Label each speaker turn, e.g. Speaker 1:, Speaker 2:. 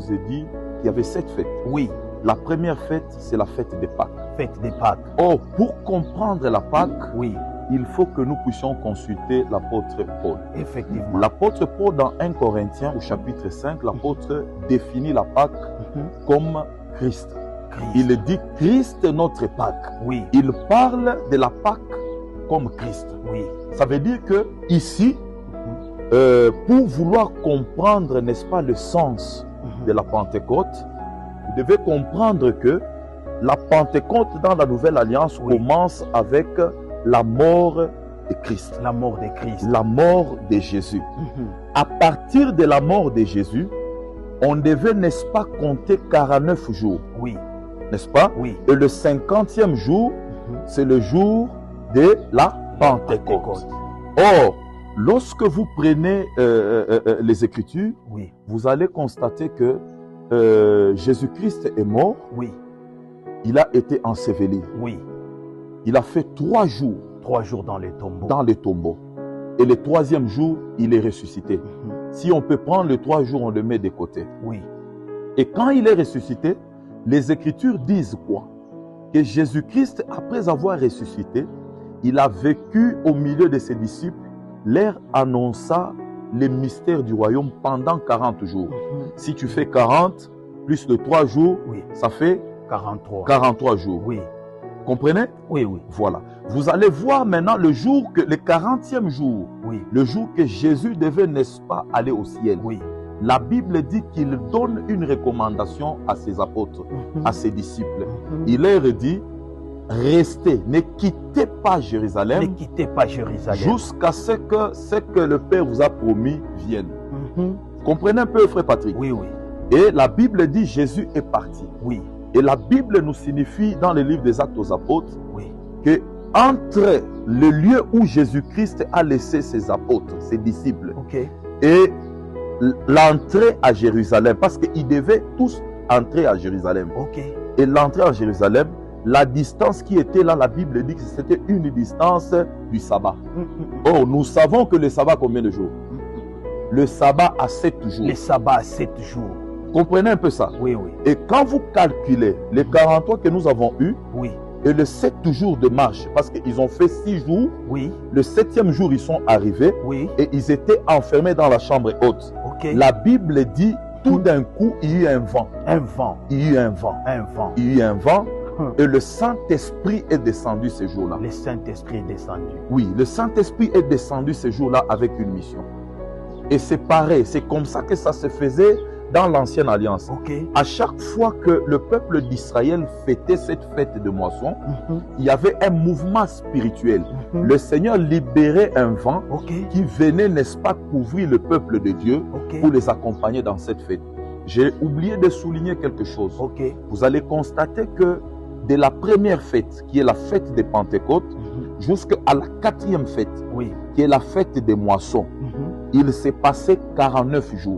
Speaker 1: vous ai dit qu'il y avait 7 fêtes.
Speaker 2: Oui.
Speaker 1: La première fête, c'est la fête des Pâques.
Speaker 2: Fête des Pâques.
Speaker 1: Or, pour comprendre la Pâque,
Speaker 2: Oui.
Speaker 1: il faut que nous puissions consulter l'apôtre Paul.
Speaker 2: Effectivement.
Speaker 1: L'apôtre Paul, dans 1 Corinthiens, au chapitre 5, l'apôtre définit la Pâque comme Christ.
Speaker 2: Christ.
Speaker 1: Il dit Christ notre Pâque.
Speaker 2: Oui.
Speaker 1: Il parle de la Pâque comme Christ.
Speaker 2: Oui.
Speaker 1: Ça veut dire que ici, pour vouloir comprendre, n'est-ce pas, le sens de la Pentecôte, vous devez comprendre que la Pentecôte dans la Nouvelle Alliance commence avec la mort de Christ.
Speaker 2: La mort de Christ.
Speaker 1: La mort de Jésus. À partir de la mort de Jésus, on devait, n'est-ce pas, compter 49 jours.
Speaker 2: Oui.
Speaker 1: N'est-ce pas?
Speaker 2: Oui.
Speaker 1: Et le 50e jour, c'est le jour de la Pentecôte. Or, lorsque vous prenez les Écritures,
Speaker 2: oui,
Speaker 1: vous allez constater que Jésus-Christ est mort.
Speaker 2: Oui.
Speaker 1: Il a été enseveli.
Speaker 2: Oui.
Speaker 1: Il a fait 3 jours.
Speaker 2: 3 jours dans les tombeaux.
Speaker 1: Dans les tombeaux. Et le 3e jour, il est ressuscité. Si on peut prendre les 3 jours, on le met de côté.
Speaker 2: Oui.
Speaker 1: Et quand il est ressuscité, les Écritures disent quoi? Que Jésus-Christ, après avoir ressuscité, il a vécu au milieu de ses disciples, leur annonça les mystères du royaume pendant 40 jours. Si tu fais 40, plus de 3 jours,
Speaker 2: oui,
Speaker 1: ça fait 43 jours.
Speaker 2: Oui.
Speaker 1: Comprenez?
Speaker 2: Oui, oui.
Speaker 1: Voilà. Vous allez voir maintenant le 40e jour,
Speaker 2: oui,
Speaker 1: le jour que Jésus devait, n'est-ce pas, aller au ciel.
Speaker 2: Oui.
Speaker 1: La Bible dit qu'il donne une recommandation à ses apôtres, à ses disciples. Il leur dit, restez, ne quittez pas Jérusalem.
Speaker 2: Ne quittez pas Jérusalem.
Speaker 1: Jusqu'à ce que le Père vous a promis vienne. Comprenez un peu, frère Patrick?
Speaker 2: Oui, oui.
Speaker 1: Et la Bible dit, Jésus est parti.
Speaker 2: Oui.
Speaker 1: Et la Bible nous signifie dans le livre des Actes aux Apôtres,
Speaker 2: oui,
Speaker 1: que entre le lieu où Jésus-Christ a laissé ses apôtres, ses disciples, et l'entrée à Jérusalem, parce qu'ils devaient tous entrer à Jérusalem. Et l'entrée à Jérusalem, la distance qui était là, la Bible dit que c'était une distance du sabbat. Or, nous savons que le sabbat a combien de jours? Le sabbat a 7 jours.
Speaker 2: Le sabbat a 7 jours.
Speaker 1: Comprenez un peu ça?
Speaker 2: Oui, oui.
Speaker 1: Et quand vous calculez les 43 que nous avons eus,
Speaker 2: oui,
Speaker 1: et le 7 jours de marche, parce qu'ils ont fait 6 jours,
Speaker 2: oui,
Speaker 1: le 7e jour, ils sont arrivés,
Speaker 2: oui,
Speaker 1: et ils étaient enfermés dans la chambre haute. La Bible dit, tout d'un coup, il y a eu un vent.
Speaker 2: Un vent.
Speaker 1: Il y a eu un vent.
Speaker 2: Un vent.
Speaker 1: Il y a eu un vent. Et le Saint-Esprit est descendu ce jour-là.
Speaker 2: Le Saint-Esprit est descendu.
Speaker 1: Oui, le Saint-Esprit est descendu ce jour-là avec une mission. Et c'est pareil, c'est comme ça que ça se faisait dans l'ancienne alliance. À chaque fois que le peuple d'Israël fêtait cette fête de moisson, il y avait un mouvement spirituel. Le Seigneur libérait un vent qui venait, n'est-ce pas, couvrir le peuple de Dieu pour les accompagner dans cette fête. J'ai oublié de souligner quelque chose. Vous allez constater que de la première fête, qui est la fête des Pentecôtes, jusqu'à la 4e fête, qui est la fête des moissons, il s'est passé 49 jours.